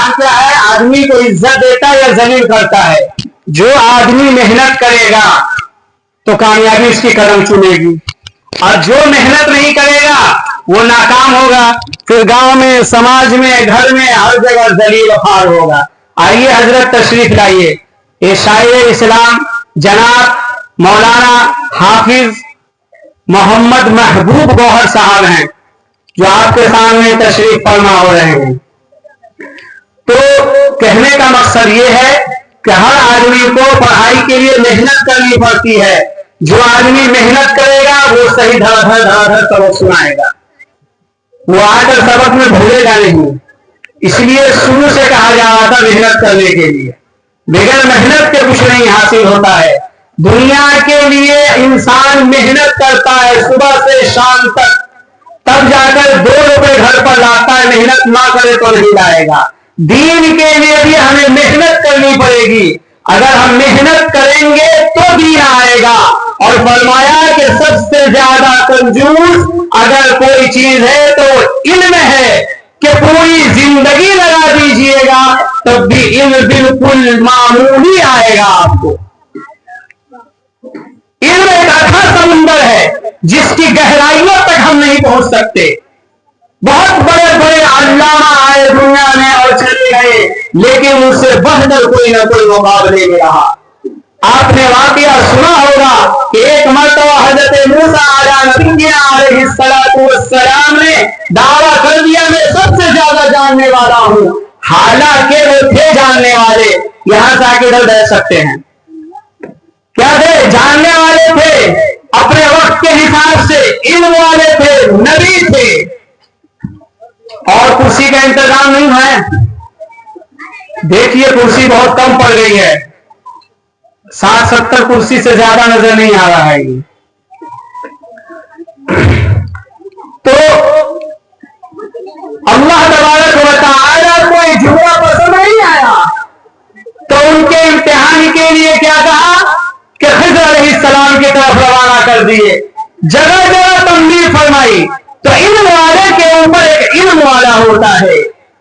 इम्तिहान क्या है? आदमी को इज्जत देता है या जलील करता है। जो आदमी मेहनत करेगा तो कामयाबी उसकी कदम चुनेगी, और जो मेहनत नहीं करेगा वो नाकाम होगा, फिर गांव में, समाज में, घर में, हर जगह जलील खार होगा। आइए हजरत तशरीफ लाइए, ये शायर इस्लाम जनाब मौलाना हाफिज मोहम्मद महबूब गौहर साहब हैं, जो आपके सामने तशरीफ फरमा हो रहे हैं। तो कहने का मकसद ये है कि हर आदमी को पढ़ाई के लिए मेहनत करनी पड़ती है। जो आदमी मेहनत करेगा वो सही धड़ाधड़ सबक सुनाएगा, वो आकर सबक में भूलेगा नहीं। इसलिए शुरू से कहा जा रहा था मेहनत करने के लिए, बगैर मेहनत के कुछ नहीं हासिल होता है। दुनिया के लिए इंसान मेहनत करता है सुबह से शाम तक, तब जाकर 2 रुपए घर पर लाता है, मेहनत ना करे तो नहीं लाएगा। दीन के लिए भी हमें मेहनत करनी पड़ेगी, अगर हम मेहनत करेंगे तो दीन आएगा। और फरमाया कि सबसे ज्यादा कंजूस अगर कोई चीज है तो इल्म है, कि पूरी जिंदगी लगा दीजिएगा तब भी इल्म बिल्कुल मामूली आएगा आपको। इल्म एक अथाह समुंदर है जिसकी गहराइयों तक हम नहीं पहुंच सकते। बहुत बड़े बड़े अल्लामा आए दुनिया में और चले गए, लेकिन उससे बढ़कर कोई ना कोई मुकाबले में रहा। आपने वाकया सुना होगा कि एक मर्तबा हजरत मूसा अलैहिस्सलाम ने दावा कर दिया मैं सबसे ज्यादा जानने वाला हूं, हालांकि वो थे जानने वाले। यहां से आके इधर बैठ सकते हैं, क्या थे? जानने वाले थे, अपने वक्त के हिसाब से इल्म वाले थे, नबी थे, और कुर्सी का इंतजाम नहीं है। देखिए कुर्सी बहुत कम पड़ गई है, 60-70 कुर्सी से ज्यादा नजर नहीं आ रहा है ये। तो अल्लाह तबारक व तआला को ये जुमला पसंद नहीं आया, तो उनके इम्तिहान के लिए क्या कहा कि खिज़र अलैहिस्सलाम की तरफ रवाना कर दिए। जगह जगह तंबीह फरमाई। तो इल्म वाले के ऊपर एक इल्म वाला होता है।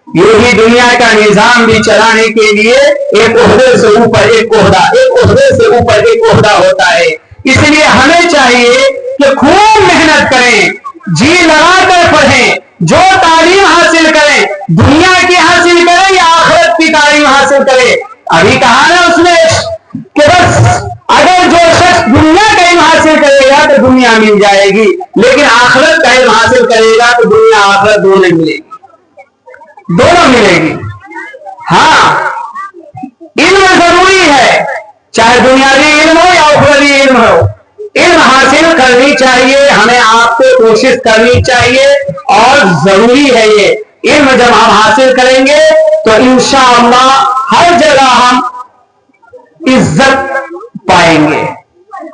यही दुनिया का निजाम भी चलाने के लिए एक ओहदे से ऊपर एक ओहदा, एक ओहदे से ऊपर एक ओहदा होता है। इसलिए हमें चाहिए कि खूब मेहनत करें, जी लगाकर पढ़ें, जो तालीम हासिल करें, दुनिया की हासिल करें या आखिरत की तालीम हासिल करें। अभी कहा ना उसने कि बस अगर जो शख्स दुनिया का इल्म हासिल करेगा तो दुनिया मिल जाएगी, लेकिन आखिरत का इल्म हासिल करेगा तो दुनिया आखिरत दोनों मिलेगी, दोनों मिलेगी। हाँ, इल्म जरूरी है, चाहे दुनियावी इल्म हो या उखरवी इल्म हो, इल्म हासिल करनी चाहिए, हमें आपको कोशिश करनी चाहिए और जरूरी है ये। इल्म जब हम हासिल करेंगे तो इंशाअल्लाह हर जगह हम इज्जत पाएंगे।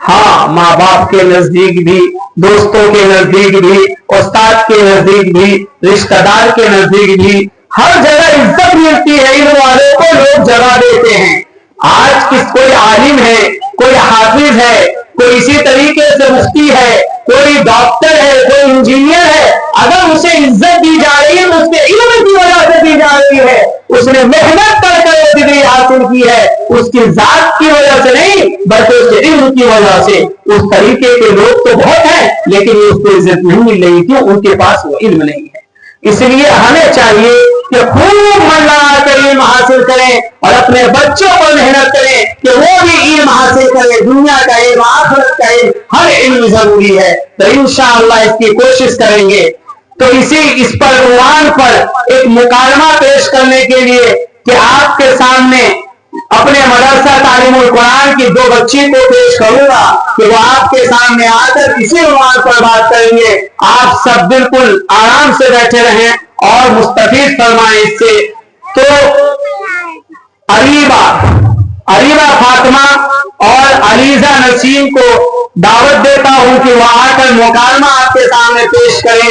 हाँ, माँ बाप के नजदीक भी, दोस्तों के नजदीक भी, उस्ताद के नजदीक भी, रिश्तेदार के नजदीक भी, हर जगह इज्जत मिलती है। इल्म वालों को लोग जगह देते हैं। आज कोई आलिम है, कोई हाफिज है, कोई इसी तरीके से मुफ्ती है, कोई डॉक्टर है, कोई इंजीनियर है, अगर उसे इज्जत दी जा रही है तो उसके इल्म की वजह से दी जा रही है। उसने मेहनत करके डिग्री हासिल की है, उसकी जात की वजह से नहीं बल्कि उसके इल्म की वजह से। उस तरीके के लोग तो बहुत हैं, लेकिन उसको इज्जत नहीं मिल रही, क्यों? उनके पास वो इल्म नहीं है। इसलिए हमें चाहिए कि खूब मन लगाकर इल्म हासिल करें और अपने बच्चों पर मेहनत करें कि वो भी इल्म हासिल करें। दुनिया का इल्म, आखिरत का इल्म, हर इल्म जरूरी है। तो इंशाअल्लाह इसकी कोशिश करेंगे। तो इस पर उन्वान पर एक मुकालमा पेश करने के लिए कि आपके सामने अपने मदरसा तालीमुल कुरान की 2 बच्ची को पेश करूंगा कि वो आपके सामने आकर इसी उन्वान पर बात करेंगे। आप सब बिल्कुल आराम से बैठे रहें और मुस्तफीद फरमाएं इससे। तो अरीबा फातिमा और अलीजा नसीम को दावत देता हूं कि वह आकर मुकालमा आपके सामने पेश करें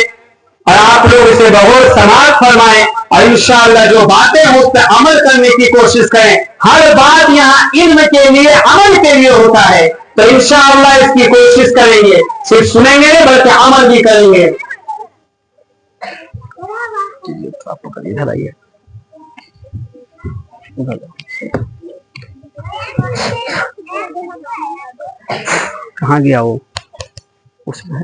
और आप लोग इसे बहुत समाअत फरमाएं और इंशाअल्लाह जो बातें हैं उस पर अमल करने की कोशिश करें। हर बात यहाँ इल्म के लिए, अमल के लिए होता है। तो इंशाअल्लाह इसकी कोशिश करेंगे, सिर्फ सुनेंगे नहीं बल्कि अमल भी करेंगे। کہاں گیا وہ اس میں